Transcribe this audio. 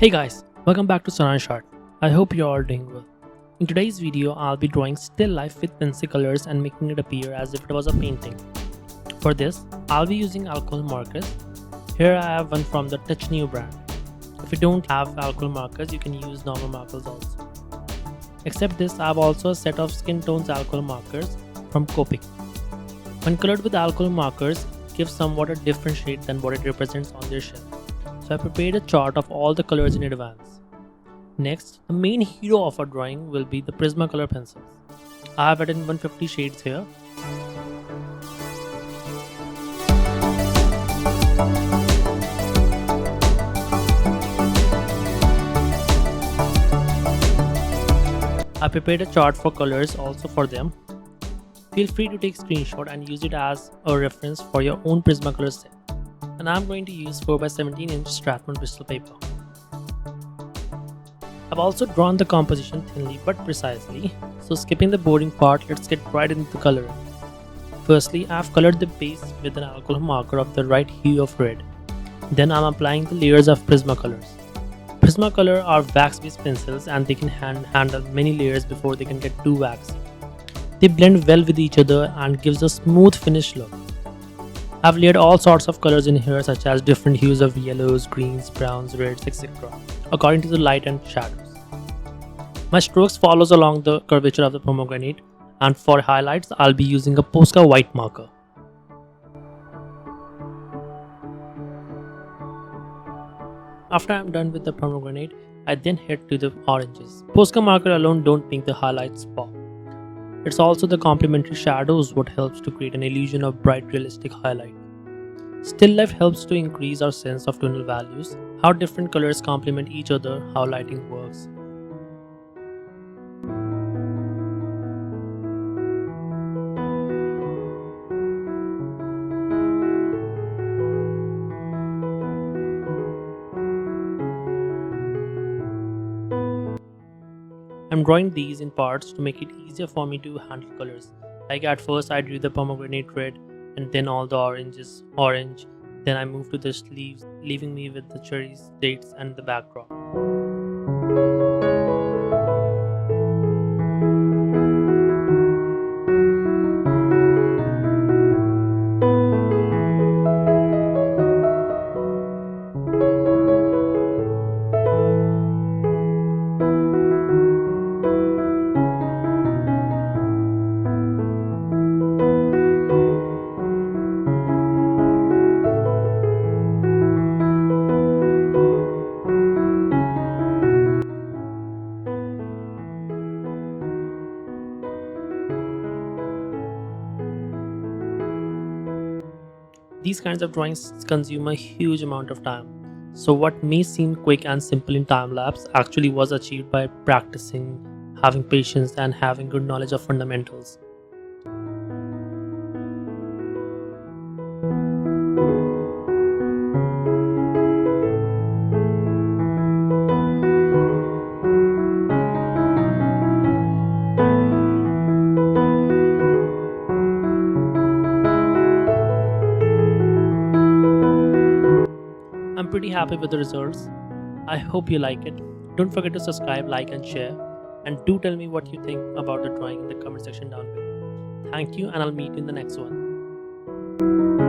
Hey guys, welcome back to Saransh Art. I hope you're all doing well. In today's video, I'll be drawing still life with pencil colors and making it appear as if it was a painting. For this, I'll be using alcohol markers. Here I have one from the Touch New brand. If you don't have alcohol markers, you can use normal markers also. Except this, I have also a set of skin tones alcohol markers from Copic. When colored with alcohol markers, it gives somewhat a different shade than what it represents on their shelf. So I prepared a chart of all the colors in advance. Next, the main hero of our drawing will be the Prismacolor pencils. I have added 150 shades here. I prepared a chart for colors also for them. Feel free to take screenshot and use it as a reference for your own Prismacolor set. And I'm going to use 4x17 inch Strathmore bristol paper. I've also drawn the composition thinly but precisely, so skipping the boring part, let's get right into the coloring. Firstly, I've colored the base with an alcohol marker of the right hue of red. Then I'm applying the layers of Prismacolors. Prismacolor are wax-based pencils and they can handle many layers before they can get too waxy. They blend well with each other and gives a smooth finished look. I've layered all sorts of colors in here such as different hues of yellows, greens, browns, reds, etc. according to the light and shadows. My strokes follows along the curvature of the pomegranate, and for highlights I'll be using a Posca white marker. After I'm done with the pomegranate, I then head to the oranges. Posca marker alone don't make the highlights pop. It's also the complementary shadows what helps to create an illusion of bright realistic highlight. Still life helps to increase our sense of tonal values, how different colors complement each other, how lighting works. I'm drawing these in parts to make it easier for me to handle colors. Like at first I drew the pomegranate red and then all the oranges orange. Then I moved to the sleeves, leaving me with the cherries, dates and the backdrop. These kinds of drawings consume a huge amount of time. So what may seem quick and simple in time-lapse actually was achieved by practicing, having patience and having good knowledge of fundamentals. I'm pretty happy with the results. I hope you like it. Don't forget to subscribe, like and share. And do tell me what you think about the drawing in the comment section down below. Thank you and I'll meet you in the next one.